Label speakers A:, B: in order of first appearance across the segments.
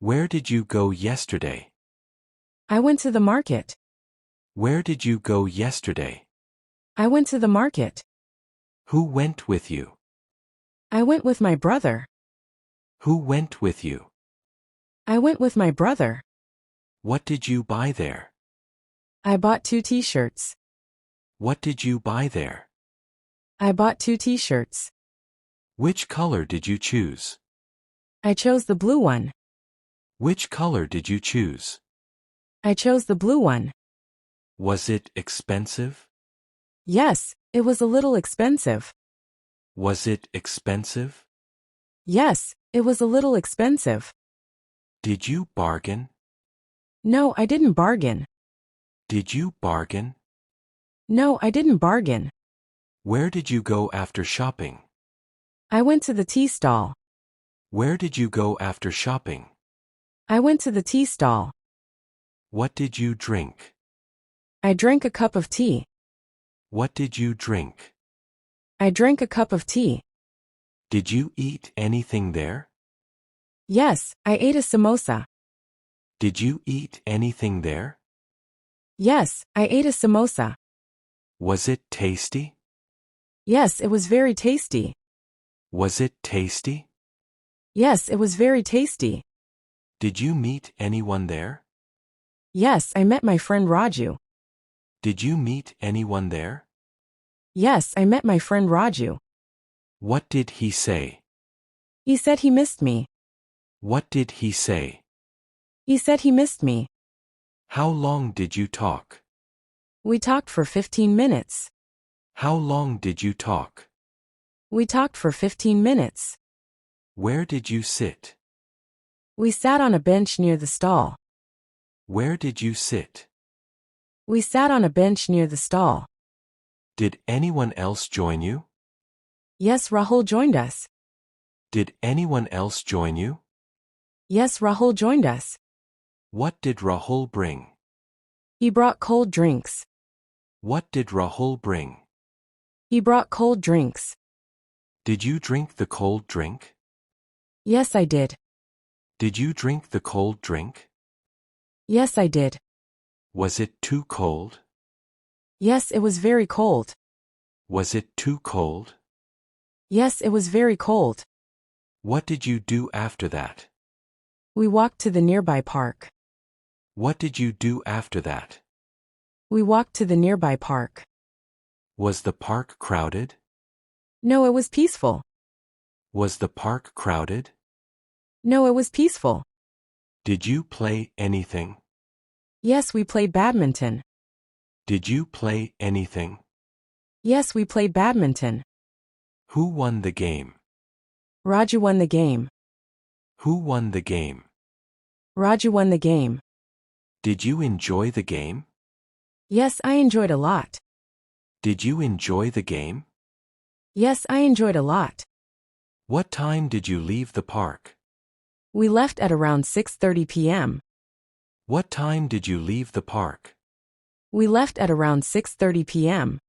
A: Where did you go yesterday?
B: I went to the market.
A: Where did you go yesterday?
B: I went to the market.
A: Who went with you?
B: I went with my brother.
A: Who went with you?
B: I went with my brother.
A: What did you buy there?
B: I bought 2 t-shirts.
A: What did you buy there?
B: I bought 2 t-shirts.
A: Which color did you choose?
B: I chose the blue one.
A: Which color did you choose?
B: I chose the blue one.
A: Was it expensive?
B: Yes, it was a little expensive.
A: Was it expensive?
B: Yes, it was a little expensive.
A: Did you bargain?
B: No, I didn't bargain.
A: Did you bargain?
B: No, I didn't bargain.
A: Where did you go after shopping?
B: I went to the tea stall.
A: Where did you go after shopping?
B: I went to the tea stall.
A: What did you drink?
B: I drank a cup of tea.
A: What did you drink?
B: I drank a cup of tea.
A: Did you eat anything there?
B: Yes, I ate a samosa.
A: Did you eat anything there?
B: Yes, I ate a samosa.
A: Was it tasty?
B: Yes, it was very tasty.
A: Was it tasty?
B: Yes, it was very tasty.
A: Did you meet anyone there?
B: Yes, I met my friend Raju.
A: Did you meet anyone there?
B: Yes, I met my friend Raju.
A: What did he say?
B: He said he missed me.
A: What did he say?
B: He said he missed me.
A: How long did you talk?
B: We talked for 15 minutes.
A: How long did you talk?
B: We talked for 15 minutes.
A: Where did you sit?
B: We sat on a bench near the stall.
A: Where did you sit?
B: We sat on a bench near the stall.
A: Did anyone else join you?
B: Yes, Rahul joined us.
A: Did anyone else join you?
B: Yes, Rahul joined us.
A: What did Rahul bring?
B: He brought cold drinks.
A: What did Rahul bring?
B: He brought cold drinks.
A: Did you drink the cold drink?
B: Yes, I did.
A: Did you drink the cold drink?
B: Yes, I did.
A: Was it too cold?
B: Yes, it was very cold.
A: Was it too cold?
B: Yes, it was very cold.
A: What did you do after that?
B: We walked to the nearby park.
A: What did you do after that?
B: We walked to the nearby park.
A: Was the park crowded?
B: No, it was peaceful.
A: Was the park crowded?
B: No, it was peaceful.
A: Did you play anything?
B: Yes, we played badminton.
A: Did you play anything?
B: Yes, we played badminton.
A: Who won the game?
B: Raju won the game.
A: Who won the game?
B: Raju won the game.
A: Did you enjoy the game?
B: Yes, I enjoyed a lot.
A: Did you enjoy the game?
B: Yes, I enjoyed a lot.
A: What time did you leave the park?
B: We left at around 6:30 p.m.
A: What time did you leave the park?
B: We left at around 6:30 p.m.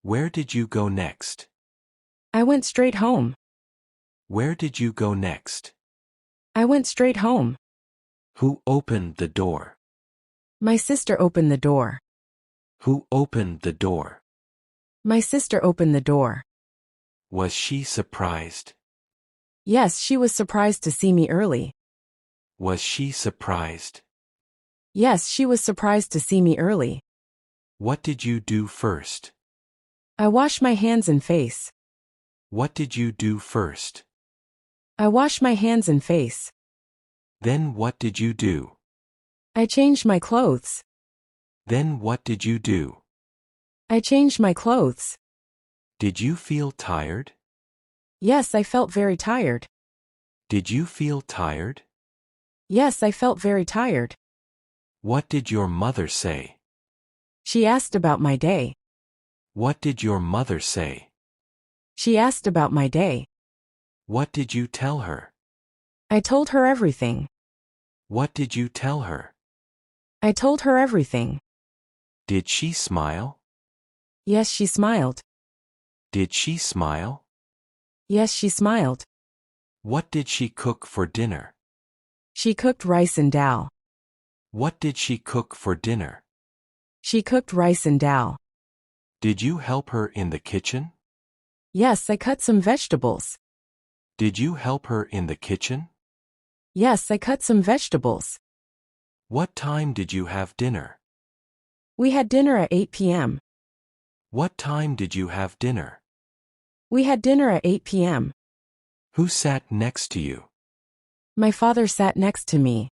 A: Where did you go next?
B: I went straight home.
A: Where did you go next?
B: I went straight home.
A: Who opened the door?
B: My sister opened the door.
A: Who opened the door?
B: My sister opened the door.
A: Was she surprised?
B: Yes, she was surprised to see me early.
A: Was she surprised?
B: Yes, she was surprised to see me early.
A: What did you do first?
B: I washed my hands and face.
A: What did you do first?
B: I washed my hands and face.
A: Then what did you do?
B: I changed my clothes.
A: Then what did you do?
B: I changed my clothes.
A: Did you feel tired?
B: Yes, I felt very tired.
A: Did you feel tired?
B: Yes, I felt very tired.
A: What did your mother say?
B: She asked about my day.
A: What did your mother say?
B: She asked about my day.
A: What did you tell her?
B: I told her everything.
A: What did you tell her?
B: I told her everything.
A: Did she smile?
B: Yes, she smiled.
A: Did she smile?
B: Yes, she smiled.
A: What did she cook for dinner?
B: She cooked rice and dal.
A: What did she cook for dinner?
B: She cooked rice and dal.
A: Did you help her in the kitchen?
B: Yes, I cut some vegetables.
A: Did you help her in the kitchen?
B: Yes, I cut some vegetables.
A: What time did you have dinner?
B: We had dinner at 8 p.m.
A: What time did you have dinner?
B: We had dinner at 8 p.m.
A: Who sat next to you?
B: My father sat next to me.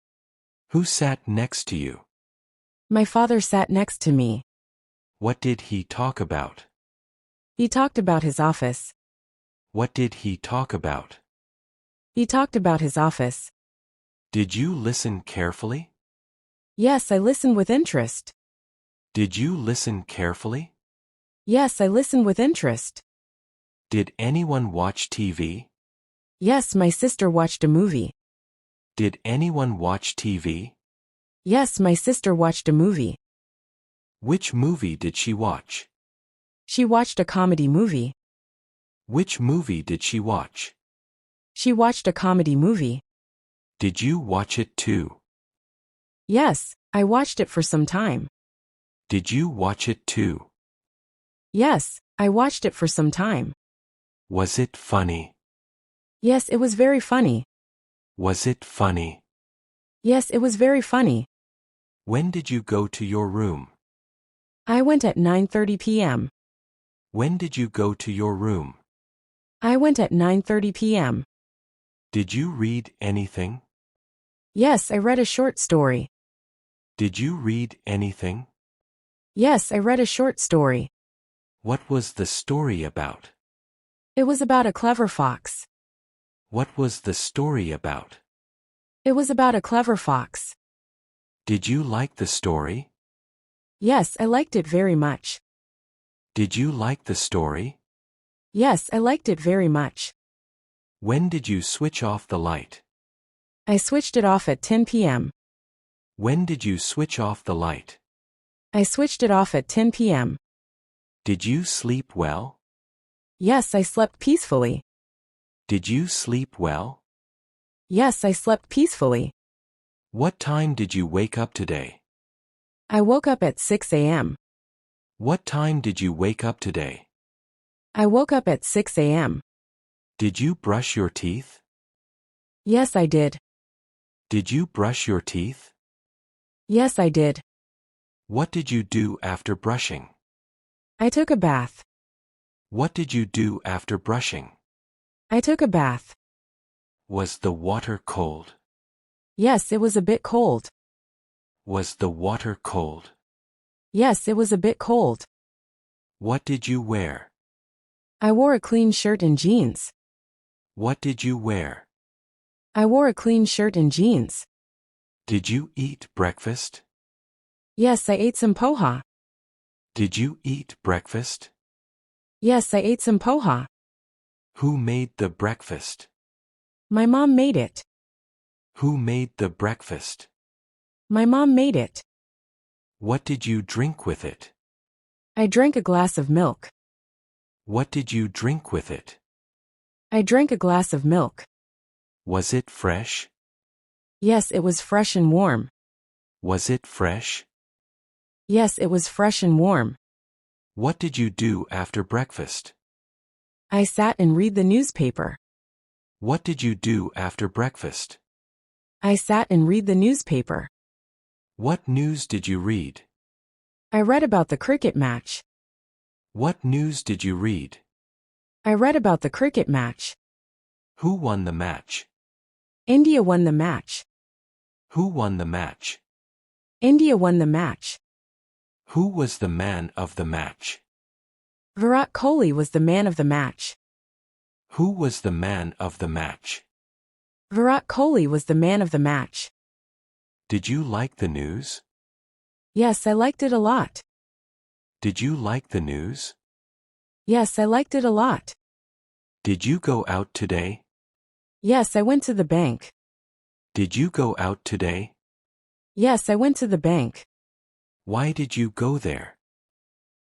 A: Who sat next to you?
B: My father sat next to me.
A: What did he talk about?
B: He talked about his office.
A: What did he talk about?
B: He talked about his office.
A: Did you listen carefully?
B: Yes, I listened with interest.
A: Did you listen carefully?
B: Yes, I listened with interest.
A: Did anyone watch TV?
B: Yes, my sister watched a movie.
A: Did anyone watch TV?
B: Yes, my sister watched a movie.
A: Which movie did she watch?
B: She watched a comedy movie.
A: Which movie did she watch?
B: She watched a comedy movie.
A: Did you watch it too?
B: Yes, I watched it for some time.
A: Did you watch it too?
B: Yes, I watched it for some time.
A: Was it funny?
B: Yes, it was very funny.
A: Was it funny?
B: Yes, it was very funny.
A: When did you go to your room?
B: I went at 9:30 p.m.
A: When did you go to your room?
B: I went at 9:30 p.m.
A: Did you read anything?
B: Yes, I read a short story.
A: Did you read anything?
B: Yes, I read a short story.
A: What was the story about?
B: It was about a clever fox.
A: What was the story about?
B: It was about a clever fox.
A: Did you like the story?
B: Yes, I liked it very much.
A: Did you like the story?
B: Yes, I liked it very much.
A: When did you switch off the light?
B: I switched it off at 10 p.m.
A: When did you switch off the light?
B: I switched it off at 10 p.m.
A: Did you sleep well?
B: Yes, I slept peacefully.
A: Did you sleep well?
B: Yes, I slept peacefully.
A: What time did you wake up today?
B: I woke up at 6 a.m.
A: What time did you wake up today?
B: I woke up at 6 a.m.
A: Did you brush your teeth?
B: Yes, I did.
A: Did you brush your teeth?
B: Yes, I did.
A: What did you do after brushing?
B: I took a bath.
A: What did you do after brushing?
B: I took a bath.
A: Was the water cold?
B: Yes, it was a bit cold.
A: Was the water cold?
B: Yes, it was a bit cold.
A: What did you wear?
B: I wore a clean shirt and jeans.
A: What did you wear?
B: I wore a clean shirt and jeans.
A: Did you eat breakfast?
B: Yes, I ate some poha.
A: Did you eat breakfast?
B: Yes, I ate some poha.
A: Who made the breakfast?
B: My mom made it.
A: Who made the breakfast?
B: My mom made it.
A: What did you drink with it?
B: I drank a glass of milk.
A: What did you drink with it?
B: I drank a glass of milk.
A: Was it fresh?
B: Yes, it was fresh and warm.
A: Was it fresh?
B: Yes, it was fresh and warm.
A: What did you do after breakfast?
B: I sat and read the newspaper.
A: What did you do after breakfast?
B: I sat and read the newspaper.
A: What news did you read?
B: I read about the cricket match.
A: What news did you read?
B: I read about the cricket match.
A: Who won the match?
B: India won the match.
A: Who won the match?
B: India won the match.
A: Who was the man of the match?
B: Virat Kohli was the man of the match.
A: Who was the man of the match?
B: Virat Kohli was the man of the match.
A: Did you like the news?
B: Yes, I liked it a lot.
A: Did you like the news?
B: Yes, I liked it a lot.
A: Did you go out today?
B: Yes, I went to the bank.
A: Did you go out today?
B: Yes, I went to the bank.
A: Why did you go there?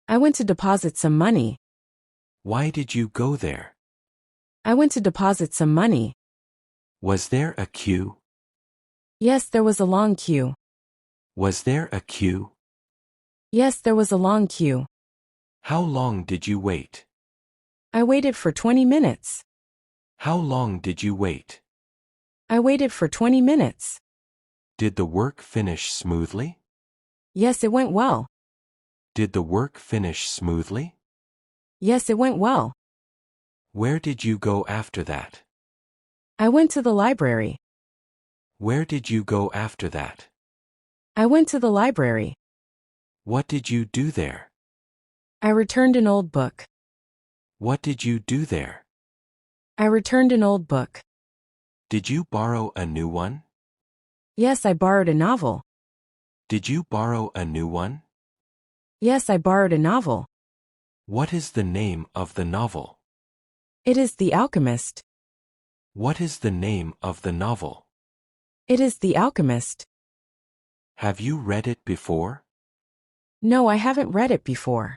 B: I went to deposit some money.
A: Why did you go there?
B: I went to deposit some money.
A: Was there a queue?
B: Yes, there was a long queue.
A: Was there a queue?
B: Yes, there was a long queue.
A: How long did you wait?
B: I waited for 20 minutes.
A: How long did you wait?
B: I waited for 20 minutes.
A: Did the work finish smoothly?
B: Yes, it went well.
A: Did the work finish smoothly?
B: Yes, it went well.
A: Where did you go after that?
B: I went to the library.
A: Where did you go after that?
B: I went to the library.
A: What did you do there?
B: I returned an old book.
A: What did you do there?
B: I returned an old book.
A: Did you borrow a new one?
B: Yes, I borrowed a novel.
A: Did you borrow a new one?
B: Yes, I borrowed a novel.
A: What is the name of the novel?
B: It is The Alchemist.
A: What is the name of the novel?
B: It is The Alchemist.
A: Have you read it before?
B: No, I haven't read it before.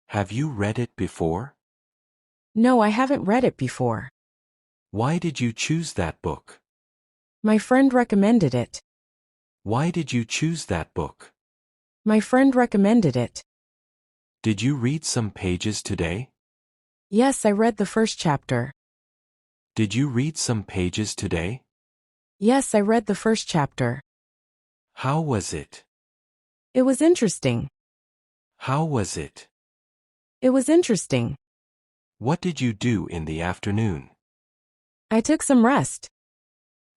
A: Have you read it before?
B: No, I haven't read it before.
A: Why did you choose that book?
B: My friend recommended it.
A: Why did you choose that book?
B: My friend recommended it.
A: Did you read some pages today?
B: Yes, I read the first chapter.
A: Did you read some pages today?
B: Yes, I read the first chapter.
A: How was it?
B: It was interesting.
A: How was it?
B: It was interesting.
A: What did you do in the afternoon?
B: I took some rest.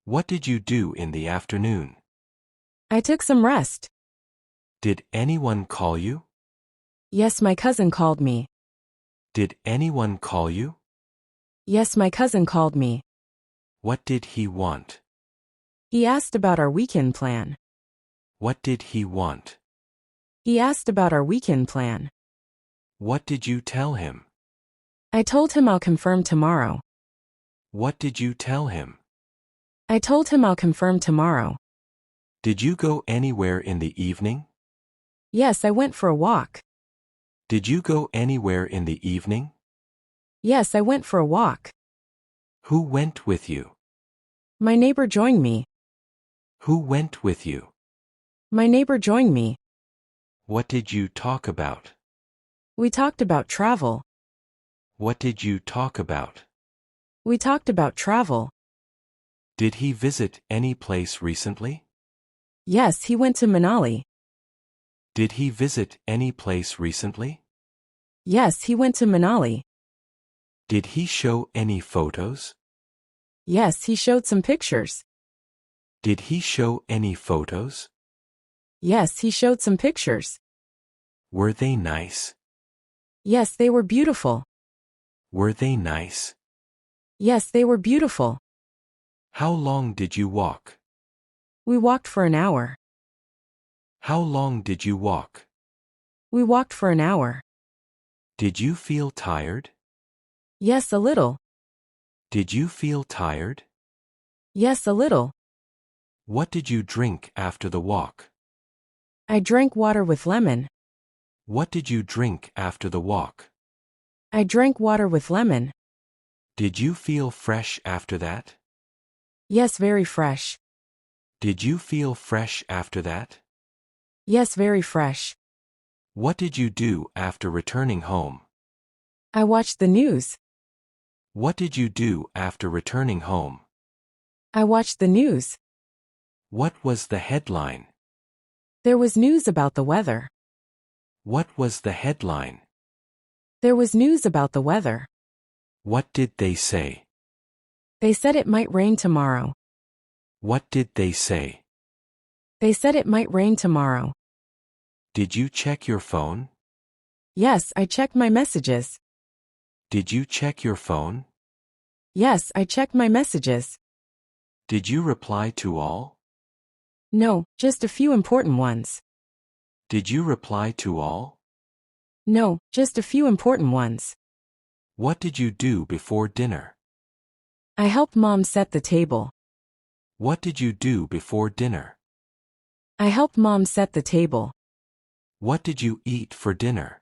A: What did you do in the afternoon?
B: I took some rest.
A: Did anyone call you?
B: Yes, my cousin called me.
A: Did anyone call you?
B: Yes, my cousin called me.
A: What did he want?
B: He asked about our weekend plan.
A: What did he want?
B: He asked about our weekend plan.
A: What did you tell him?
B: I told him I'll confirm tomorrow.
A: What did you tell him?
B: I told him I'll confirm tomorrow.
A: Did you go anywhere in the evening?
B: Yes, I went for a walk.
A: Did you go anywhere in the evening?
B: Yes, I went for a walk.
A: Who went with you?
B: My neighbor joined me.
A: Who went with you?
B: My neighbor joined me.
A: What did you talk about?
B: We talked about travel.
A: What did you talk about?
B: We talked about travel.
A: Did he visit any place recently?
B: Yes, he went to Manali.
A: Did he visit any place recently?
B: Yes, he went to Manali.
A: Did he show any photos?
B: Yes, he showed some pictures.
A: Did he show any photos?
B: Yes, he showed some pictures.
A: Were they nice?
B: Yes, they were beautiful.
A: Were they nice?
B: Yes, they were beautiful.
A: How long did you walk?
B: We walked for an hour.
A: How long did you walk?
B: We walked for an hour.
A: Did you feel tired?
B: Yes, a little.
A: Did you feel tired?
B: Yes, a little.
A: What did you drink after the walk?
B: I drank water with lemon.
A: What did you drink after the walk?
B: I drank water with lemon.
A: Did you feel fresh after that?
B: Yes, very fresh.
A: Did you feel fresh after that?
B: Yes, very fresh.
A: What did you do after returning home?
B: I watched the news.
A: What did you do after returning home?
B: I watched the news.
A: What was the headline?
B: There was news about the weather.
A: What was the headline?
B: There was news about the weather.
A: What did they say?
B: They said it might rain tomorrow.
A: What did they say?
B: They said it might rain tomorrow.
A: Did you check your phone?
B: Yes, I checked my messages.
A: Did you check your phone?
B: Yes, I checked my messages.
A: Did you reply to all?
B: No, just a few important ones.
A: Did you reply to all?
B: No, just a few important ones.
A: What did you do before dinner?
B: I helped Mom set the table.
A: What did you do before dinner?
B: I helped Mom set the table.
A: What did you eat for dinner?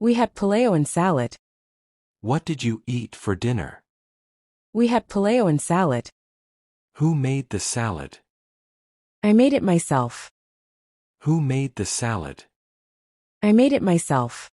B: We had paleo and salad.
A: What did you eat for dinner?
B: We had paleo and salad.
A: Who made the salad?
B: I made it myself.
A: Who made the salad?
B: I made it myself.